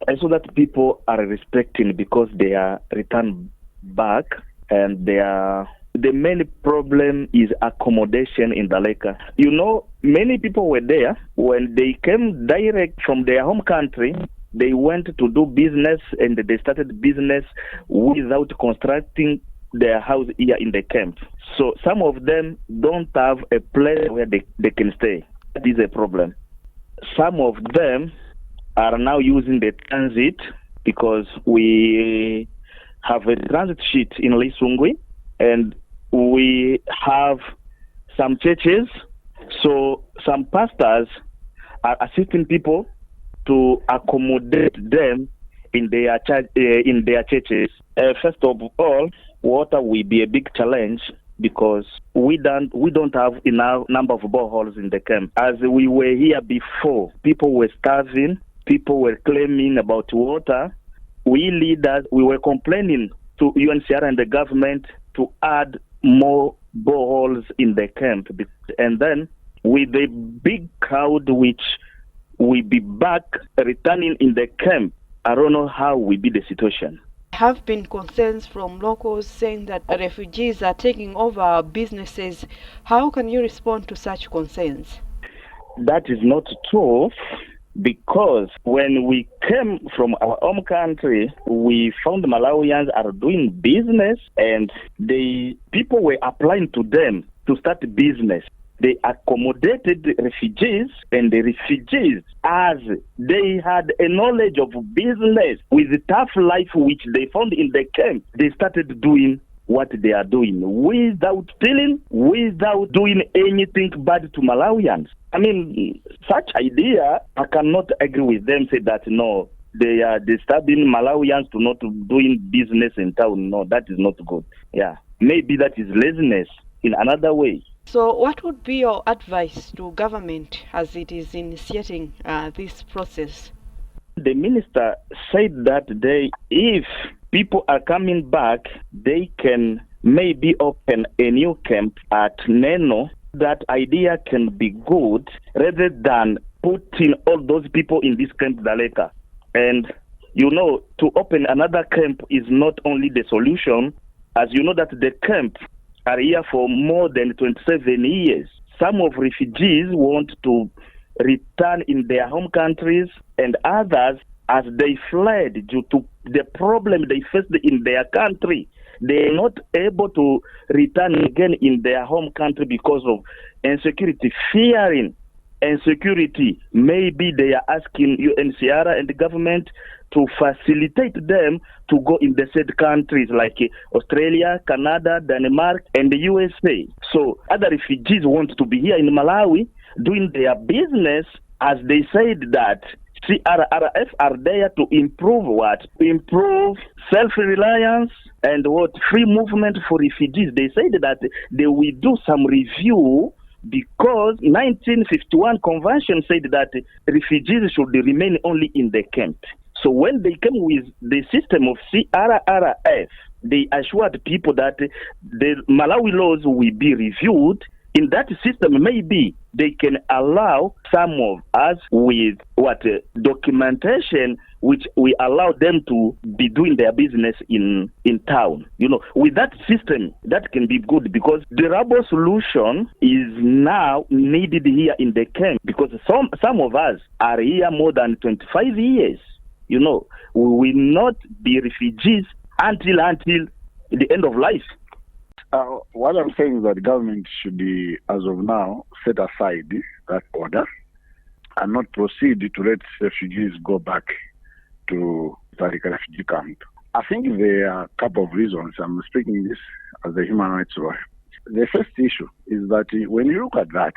I saw that people are respecting because they are returned back, and the main problem is accommodation in Daleka. Many people were there when they came direct from their home country. They went to do business, and they started business without constructing their house here in the camp. So some of them don't have a place where they can stay. That is a problem. Some of them are now using the transit because we have a transit sheet in Lisungwi, and we have some churches. So some pastors are assisting people to accommodate them in their churches. First of all, water will be a big challenge because we don't have enough number of boreholes in the camp. As we were here before, people were starving, people were claiming about water. We leaders, we were complaining to UNHCR and the government to add more boreholes in the camp. And then with the big crowd which will be back returning in the camp, I don't know how will be the situation. There have been concerns from locals saying that refugees are taking over businesses. How can you respond to such concerns? That is not true, because when we came from our home country, we found Malawians are doing business, and people were applying to them to start business. They accommodated the refugees, and the refugees, as they had a knowledge of business with the tough life which they found in the camp, they started doing what they are doing without stealing, without doing anything bad to Malawians. I mean, such idea, I cannot agree with them, say that no, they are disturbing Malawians to not doing business in town. No, that is not good. Yeah, maybe that is laziness in another way. So what would be your advice to government as it is initiating this process? The minister said that if people are coming back, they can maybe open a new camp at Neno. That idea can be good rather than putting all those people in this camp Daleka. And to open another camp is not only the solution, as you know that the camp are here for more than 27 years. Some of refugees want to return in their home countries, and others, as they fled due to the problem they faced in their country, they are not able to return again in their home country because of insecurity, fearing insecurity. Maybe they are asking UNHCR and the government to facilitate them to go in the said countries like Australia, Canada, Denmark, and the USA. So other refugees want to be here in Malawi doing their business, as they said that CRRF are there to improve what? To improve self-reliance and free movement for refugees. They said that they will do some review, because 1951 convention said that refugees should remain only in the camp. So when they came with the system of CRRF, they assured people that the Malawi laws will be reviewed. In that system, maybe they can allow some of us with documentation which we allow them to be doing their business in town. With that system, that can be good, because the durable solution is now needed here in the camp, because some of us are here more than 25 years. We will not be refugees until the end of life. What I'm saying is that the government should, as of now, set aside that order and not proceed to let refugees go back to the refugee camp. I think there are a couple of reasons. I'm speaking this as a human rights lawyer. The first issue is that when you look at that,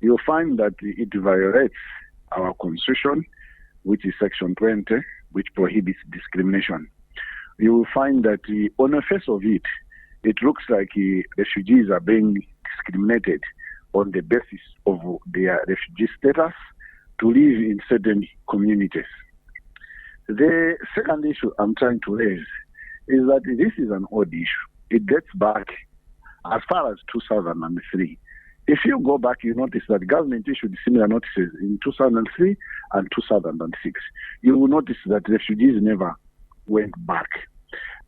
you'll find that it violates our constitution, which is Section 20, which prohibits discrimination. You will find that on the face of it, it looks like refugees are being discriminated on the basis of their refugee status to live in certain communities. The second issue I'm trying to raise is that this is an old issue. It dates back as far as 2003. If you go back, you notice that the government issued similar notices in 2003 and 2006. You will notice that refugees never went back.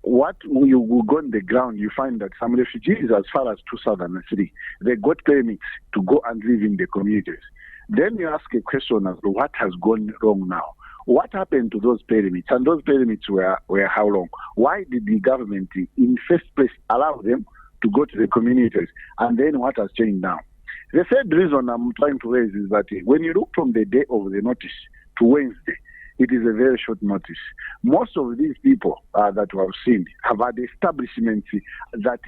What you will go on the ground, you find that some refugees, as far as 2003, they got permits to go and live in the communities. Then you ask a question as to what has gone wrong now. What happened to those permits? And those permits were how long? Why did the government, in first place, allow them to go to the communities? And then what has changed now? The third reason I'm trying to raise is that when you look from the day of the notice to Wednesday, it is a very short notice. Most of these people that we have seen have had establishments that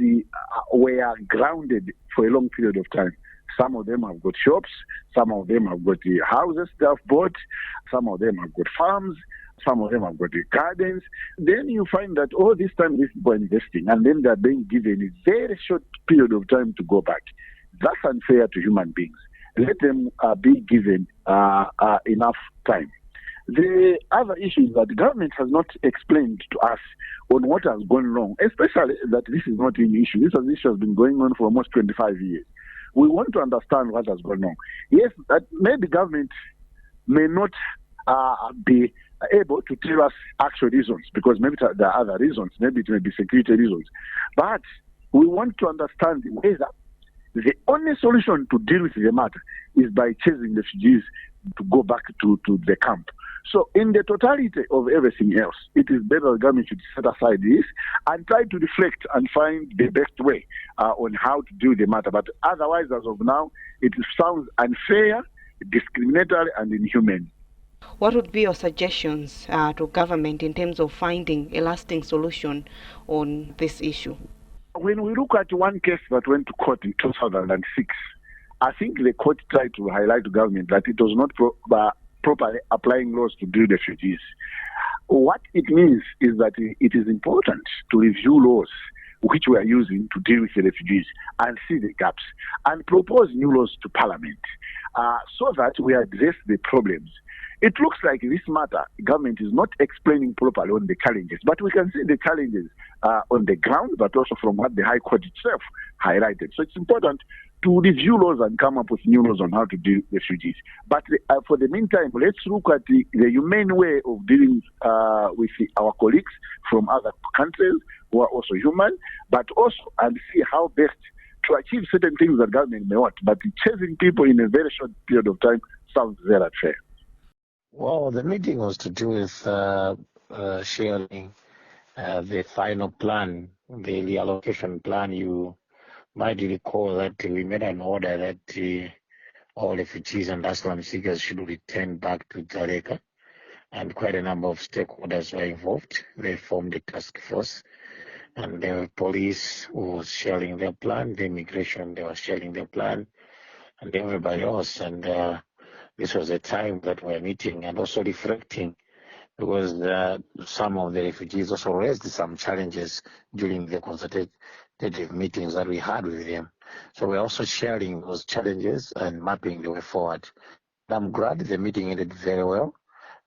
were grounded for a long period of time. Some of them have got shops, some of them have got houses they have bought, some of them have got farms, some of them have got gardens. Then you find that all this time these people are investing, and then they're being given a very short period of time to go back. That's unfair to human beings. Let them be given enough time. The other issue is that the government has not explained to us on what has gone wrong, especially that this is not an issue. This issue has been going on for almost 25 years. We want to understand what has gone wrong. Yes, that maybe government may not be able to tell us actual reasons, because maybe there are other reasons, maybe it may be security reasons. But we want to understand whether the only solution to deal with the matter is by chasing refugees to go back to the camp. So in the totality of everything else, it is better the government should set aside this and try to reflect and find the best way on how to do the matter. But otherwise, as of now, it sounds unfair, discriminatory, and inhumane. What would be your suggestions to government in terms of finding a lasting solution on this issue? When we look at one case that went to court in 2006, I think the court tried to highlight to government that it was not properly applying laws to deal with refugees. What it means is that it is important to review laws which we are using to deal with the refugees and see the gaps and propose new laws to Parliament so that we address the problems. It looks like this matter, government is not explaining properly on the challenges, but we can see the challenges on the ground, but also from what the High Court itself highlighted. So it's important to review laws and come up with new laws on how to deal with refugees. But for the meantime, let's look at the humane way of dealing with our colleagues from other countries who are also human, but also and see how best to achieve certain things that government may want. But chasing people in a very short period of time sounds very unfair. Well, the meeting was to do with sharing the final plan, the reallocation plan. You might recall that we made an order that all refugees and asylum seekers should return back to Dzaleka, and quite a number of stakeholders were involved. They formed a task force, and the police was sharing their plan, the immigration, they were sharing their plan, and everybody else. And this was a time that we're meeting and also reflecting, because some of the refugees also raised some challenges during the consultative meetings that we had with them. So we're also sharing those challenges and mapping the way forward. I'm glad the meeting ended very well,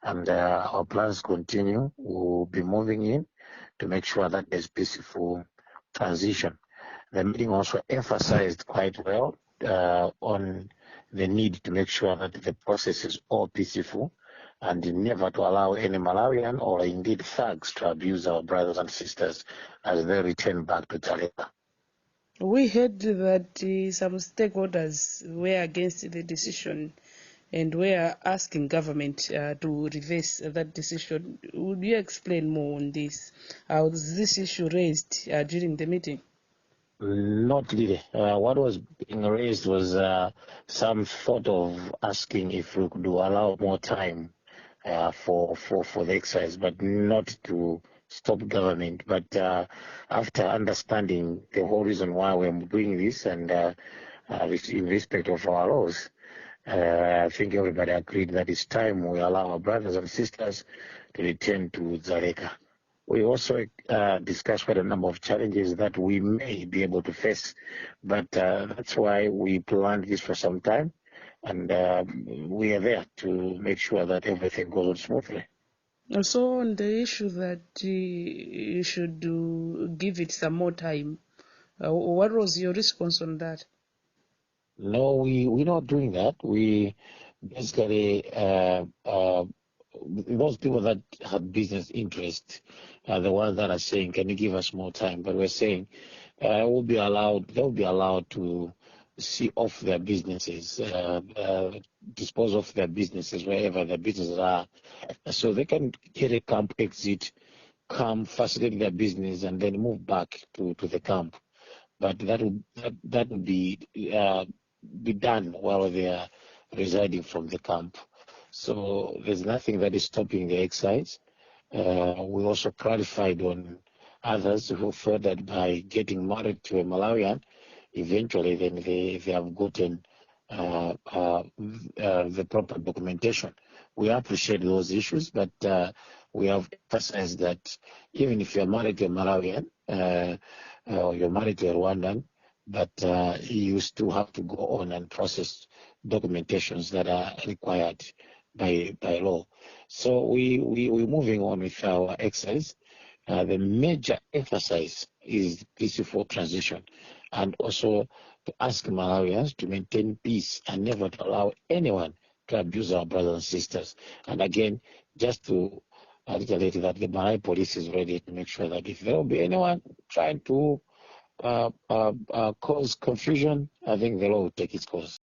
and our plans continue. We'll be moving in to make sure that there's peaceful transition. The meeting also emphasized quite well on the need to make sure that the process is all peaceful and never to allow any Malawian or indeed thugs to abuse our brothers and sisters as they return back to Dzaleka. We heard that some stakeholders were against the decision and were asking government to reverse that decision. Would you explain more on this? How was this issue raised during the meeting? Not really. What was being raised was some thought of asking if we could allow more time for the exercise, but not to stop government. But after understanding the whole reason why we're doing this and in respect of our laws, I think everybody agreed that it's time we allow our brothers and sisters to return to Dzaleka. We also discussed quite a number of challenges that we may be able to face, but that's why we planned this for some time, and we are there to make sure that everything goes on smoothly. Also, on the issue that you should give it some more time, what was your response on that? No, we're not doing that. We basically, those people that have business interest are the ones that are saying, can you give us more time? But we're saying they'll be allowed to see off their businesses, dispose of their businesses wherever their businesses are. So they can get a camp exit, come facilitate their business, and then move back to the camp. But that would be done while they are residing from the camp. So there's nothing that is stopping the exercise. We also clarified on others who felt that by getting married to a Malawian, eventually then they have gotten the proper documentation. We appreciate those issues, but we have emphasized that even if you're married to a Malawian or you're married to a Rwandan, but you still have to go on and process documentations that are required by law. So we're moving on with our exercise. The major emphasis is peaceful transition, and also to ask Malawians to maintain peace and never to allow anyone to abuse our brothers and sisters. And again, just to reiterate that the Malawi police is ready to make sure that if there will be anyone trying to cause confusion, I think the law will take its course.